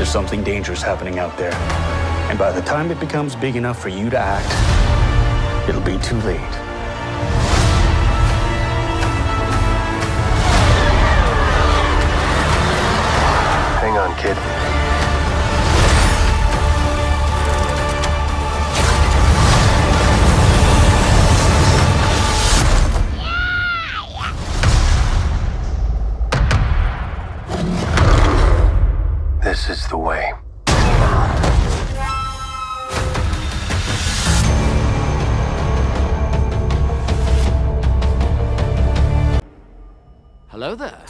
There's something dangerous happening out there. And by the time it becomes big enough for you to act, it'll be too late. Hang on, kid. This is the way. Hello there.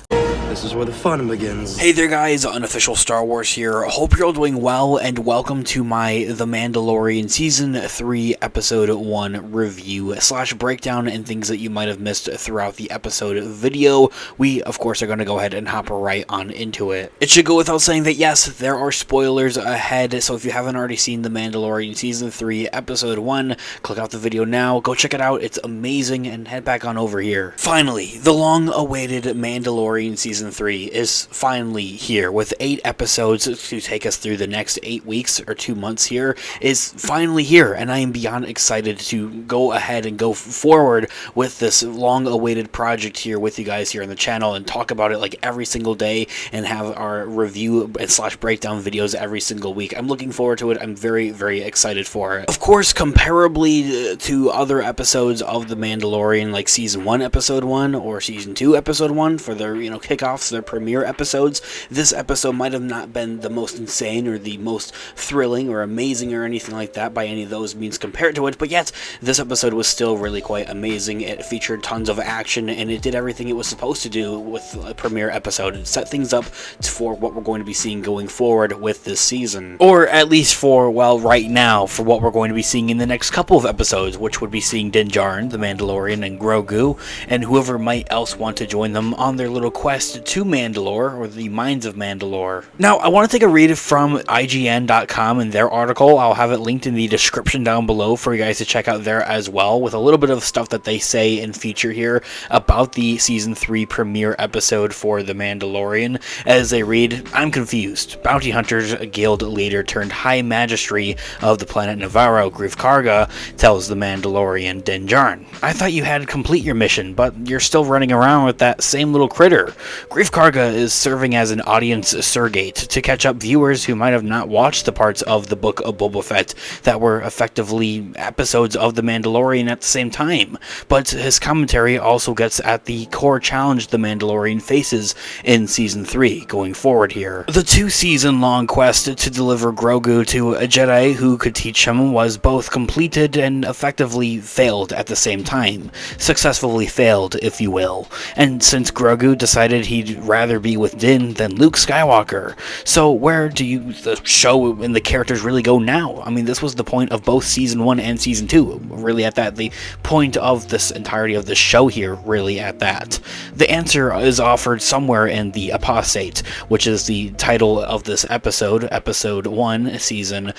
This is where the fun begins. Hey there guys, Unofficial Star Wars here. Hope you're all doing well and welcome to my The Mandalorian Season 3 Episode 1 review / breakdown and things that you might have missed throughout the episode video. We, of course, are going to go ahead and hop right on into it. It should go without saying that yes, there are spoilers ahead, so if you haven't already seen The Mandalorian Season 3 Episode 1, click out the video now, go check it out, it's amazing, and head back on over here. Finally, the long-awaited Mandalorian Season 3 is finally here, with 8 episodes to take us through the next 8 weeks or 2 months here, is finally here, and I am beyond excited to go ahead and go forward with this long-awaited project here with you guys here on the channel and talk about it like every single day and have our review / breakdown videos every single week. I'm looking forward to it. I'm very, very excited for it. Of course, comparably to other episodes of The Mandalorian, like Season 1 Episode 1 or Season 2 Episode 1 for their, kickoffs, their premiere episodes, this episode might have not been the most insane or the most thrilling or amazing or anything like that by any of those means compared to it, but yet this episode was still really quite amazing. It featured tons of action and it did everything it was supposed to do with a premiere episode. It set things up for what we're going to be seeing going forward with this season, or at least for, well, right now, for what we're going to be seeing in the next couple of episodes, which would be seeing Din Djarin, the Mandalorian, and Grogu, and whoever might else want to join them on their little quest to Mandalore, or the Mines of Mandalore. Now, I want to take a read from IGN.com and their article. I'll have it linked in the description down below for you guys to check out there as well, with a little bit of stuff that they say and feature here about the Season 3 premiere episode for The Mandalorian. As they read, I'm confused. Bounty Hunters, a guild leader turned High Magistry of the planet Navarro, Greef Karga, tells the Mandalorian Din Djarin. I thought you had complete your mission, but you're still running around with that same little critter. Greef Karga is serving as an audience surrogate to catch up viewers who might have not watched the parts of the Book of Boba Fett that were effectively episodes of The Mandalorian at the same time. But his commentary also gets at the core challenge the Mandalorian faces in Season 3 going forward here. The 2-season-long quest to deliver Grogu to a Jedi who could teach him was both completed and effectively failed at the same time. Successfully failed, if you will. And since Grogu decided he'd rather be with Din than Luke Skywalker. So where do the show and the characters really go now? I mean, this was the point of both Season 1 and Season 2, really at that. The point of this entirety of the show here, really at that. The answer is offered somewhere in The Apostate, which is the title of this episode, Episode 1, Season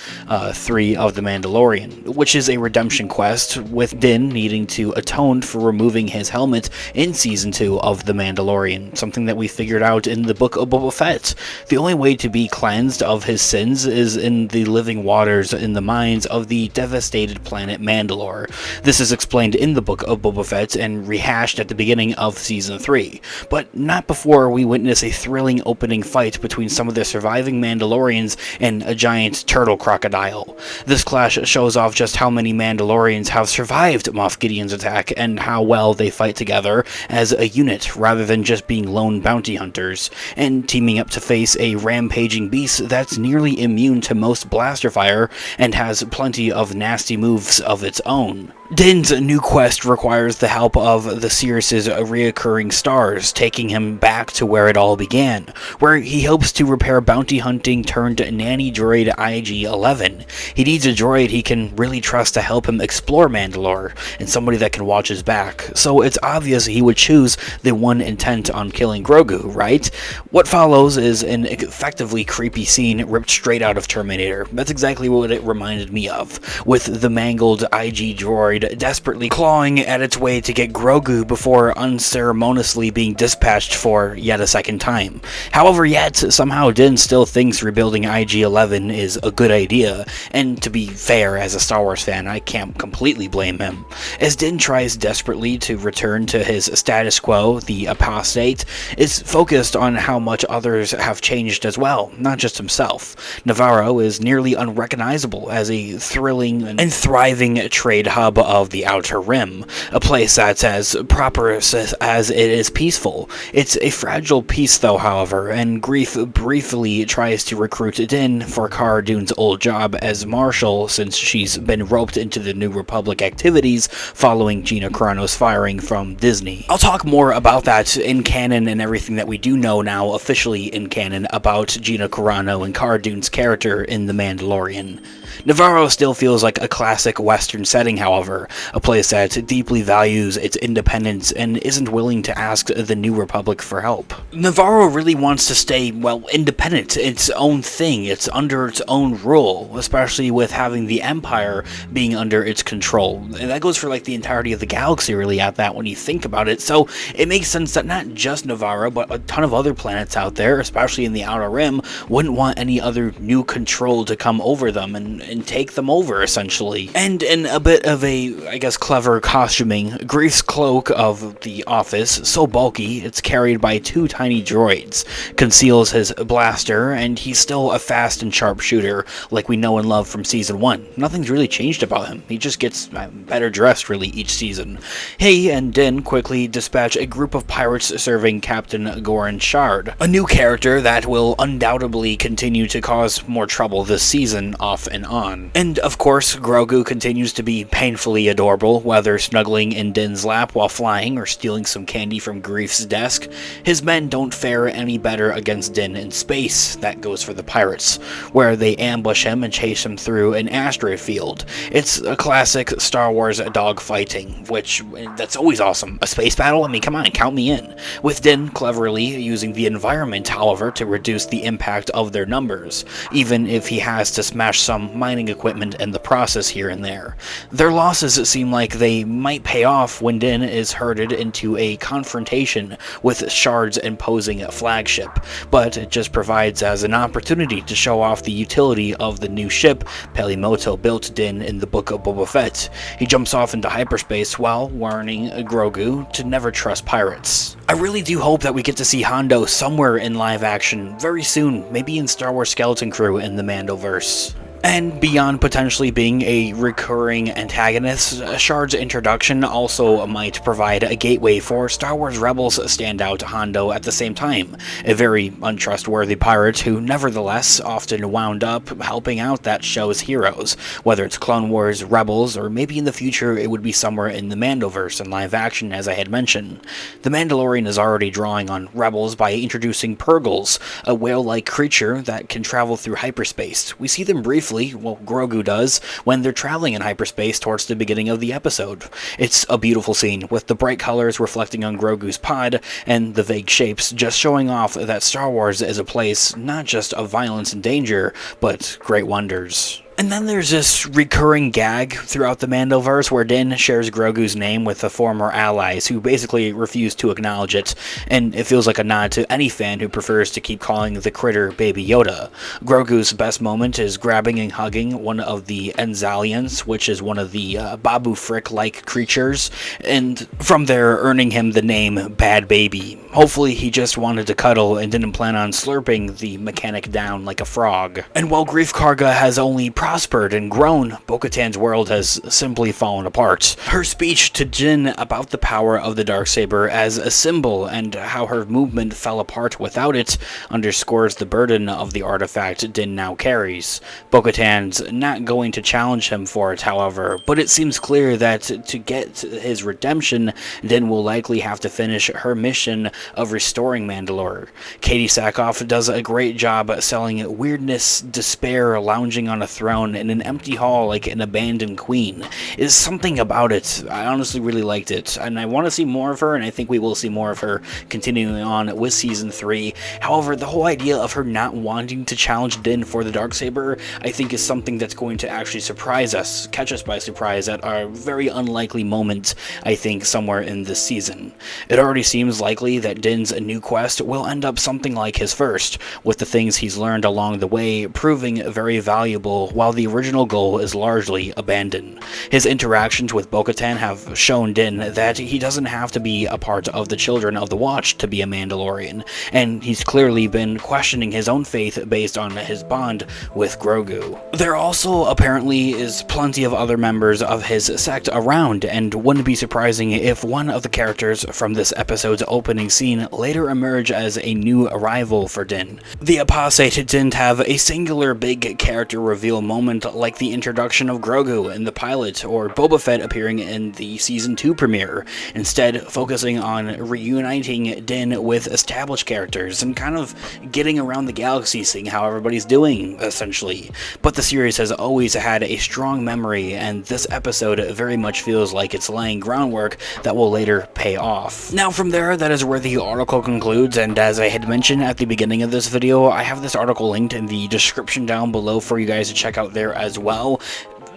3 of The Mandalorian, which is a redemption quest with Din needing to atone for removing his helmet in Season 2 of The Mandalorian, something that we figured out in the Book of Boba Fett. The only way to be cleansed of his sins is in the living waters in the mines of the devastated planet Mandalore. This is explained in the Book of Boba Fett and rehashed at the beginning of Season 3, but not before we witness a thrilling opening fight between some of the surviving Mandalorians and a giant turtle crocodile. This clash shows off just how many Mandalorians have survived Moff Gideon's attack and how well they fight together as a unit rather than just being lone bounty hunters, and teaming up to face a rampaging beast that's nearly immune to most blaster fire and has plenty of nasty moves of its own. Din's new quest requires the help of the Seeress's reoccurring stars, taking him back to where it all began, where he hopes to repair bounty hunting turned nanny droid IG-11. He needs a droid he can really trust to help him explore Mandalore, and somebody that can watch his back, so it's obvious he would choose the one intent on killing Grogu, right? What follows is an effectively creepy scene ripped straight out of Terminator. That's exactly what it reminded me of, with the mangled IG droid droid desperately clawing at its way to get Grogu before unceremoniously being dispatched for yet a second time. However, yet somehow Din still thinks rebuilding IG-11 is a good idea, and to be fair, as a Star Wars fan, I can't completely blame him. As Din tries desperately to return to his status quo, the apostate is focused on how much others have changed as well, not just himself. Navarro is nearly unrecognizable as a thrilling and thriving trade hub of the Outer Rim, a place that's as prosperous as it is peaceful. It's a fragile piece though, however, and Greef briefly tries to recruit Din for Cara Dune's old job as Marshal since she's been roped into the New Republic activities following Gina Carano's firing from Disney. I'll talk more about that in canon and everything that we do know now officially in canon about Gina Carano and Cara Dune's character in The Mandalorian. Navarro still feels like a classic Western setting, however, a place that deeply values its independence and isn't willing to ask the New Republic for help. Navarro really wants to stay, well, independent, its own thing, it's under its own rule, especially with having the Empire being under its control. And that goes for like the entirety of the galaxy really at that when you think about it, so it makes sense that not just Navarro, but a ton of other planets out there, especially in the Outer Rim, wouldn't want any other new control to come over them and take them over, essentially. And in a bit of a, I guess, clever costuming, Greef's cloak of the office, so bulky it's carried by two tiny droids, conceals his blaster, and he's still a fast and sharp shooter like we know and love from Season 1. Nothing's really changed about him. He just gets better dressed, really, each season. He and Din quickly dispatch a group of pirates serving Captain Goran Shard, a new character that will undoubtedly continue to cause more trouble this season, off and on. And of course, Grogu continues to be painfully adorable, whether snuggling in Din's lap while flying or stealing some candy from Greef's desk. His men don't fare any better against Din in space. That goes for the pirates, where they ambush him and chase him through an asteroid field. It's a classic Star Wars dogfighting, which, that's always awesome. A space battle? I mean, come on, count me in. With Din cleverly using the environment, however, to reduce the impact of their numbers, even if he has to smash some mining equipment in the process here and there. Their losses seem like they might pay off when Din is herded into a confrontation with Shard's imposing flagship, but it just provides as an opportunity to show off the utility of the new ship Pelimoto built Din in the Book of Boba Fett. He jumps off into hyperspace while warning Grogu to never trust pirates. I really do hope that we get to see Hondo somewhere in live action very soon, maybe in Star Wars Skeleton Crew in the Mandoverse. And beyond potentially being a recurring antagonist, Shard's introduction also might provide a gateway for Star Wars Rebels standout Hondo at the same time, a very untrustworthy pirate who nevertheless often wound up helping out that show's heroes, whether it's Clone Wars, Rebels, or maybe in the future it would be somewhere in the Mandoverse in live action, as I had mentioned. The Mandalorian is already drawing on Rebels by introducing Purgles, a whale-like creature that can travel through hyperspace. We see them briefly, well, Grogu does, when they're traveling in hyperspace towards the beginning of the episode. It's a beautiful scene, with the bright colors reflecting on Grogu's pod, and the vague shapes just showing off that Star Wars is a place not just of violence and danger, but great wonders. And then there's this recurring gag throughout the Mandoverse where Din shares Grogu's name with the former allies who basically refuse to acknowledge it, and it feels like a nod to any fan who prefers to keep calling the critter Baby Yoda. Grogu's best moment is grabbing and hugging one of the Enzalians, which is one of the Babu Frick-like creatures, and from there earning him the name Bad Baby. Hopefully he just wanted to cuddle and didn't plan on slurping the mechanic down like a frog. And while Greef Karga has only prospered and grown, Bo-Katan's world has simply fallen apart. Her speech to Jin about the power of the Darksaber as a symbol and how her movement fell apart without it underscores the burden of the artifact Din now carries. Bo-Katan's not going to challenge him for it, however, but it seems clear that to get his redemption, Din will likely have to finish her mission of restoring Mandalore. Katie Sackhoff does a great job selling weirdness, despair, lounging on a throne, around in an empty hall like an abandoned queen. Is something about it. I honestly really liked it, and I want to see more of her, and I think we will see more of her continuing on with Season 3. However, the whole idea of her not wanting to challenge Din for the Darksaber, I think is something that's going to actually surprise us, catch us by surprise at a very unlikely moment, I think, somewhere in this season. It already seems likely that Din's new quest will end up something like his first, with the things he's learned along the way proving very valuable, while the original goal is largely abandoned. His interactions with Bo-Katan have shown Din that he doesn't have to be a part of the Children of the Watch to be a Mandalorian, and he's clearly been questioning his own faith based on his bond with Grogu. There also apparently is plenty of other members of his sect around, and wouldn't be surprising if one of the characters from this episode's opening scene later emerge as a new arrival for Din. The Apostate didn't have a singular big character reveal moment like the introduction of Grogu in the pilot or Boba Fett appearing in the Season 2 premiere, instead focusing on reuniting Din with established characters and kind of getting around the galaxy, seeing how everybody's doing, essentially. But the series has always had a strong memory, and this episode very much feels like it's laying groundwork that will later pay off. Now from there, that is where the article concludes, and as I had mentioned at the beginning of this video, I have this article linked in the description down below for you guys to check out there as well.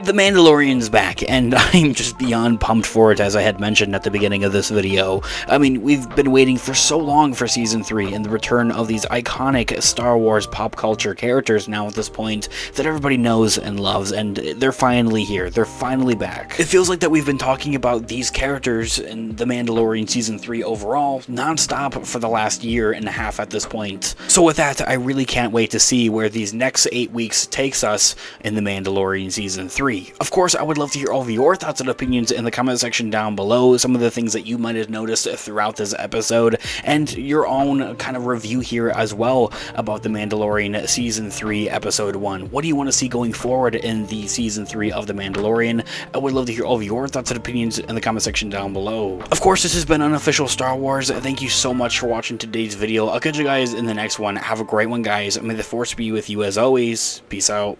The Mandalorian's back, and I'm just beyond pumped for it, as I had mentioned at the beginning of this video. I mean, we've been waiting for so long for Season 3 and the return of these iconic Star Wars pop culture characters now at this point that everybody knows and loves, and they're finally here. They're finally back. It feels like that we've been talking about these characters in The Mandalorian Season 3 overall non-stop for the last year and a half at this point. So with that, I really can't wait to see where these next 8 weeks takes us in The Mandalorian Season 3. Of course, I would love to hear all of your thoughts and opinions in the comment section down below, some of the things that you might have noticed throughout this episode, and your own kind of review here as well about The Mandalorian Season 3 Episode 1. What do you want to see going forward in the Season 3 of The Mandalorian? I would love to hear all of your thoughts and opinions in the comment section down below. Of course, this has been Unofficial Star Wars. Thank you so much for watching today's video. I'll catch you guys in the next one. Have a great one, guys. May the Force be with you as always. Peace out.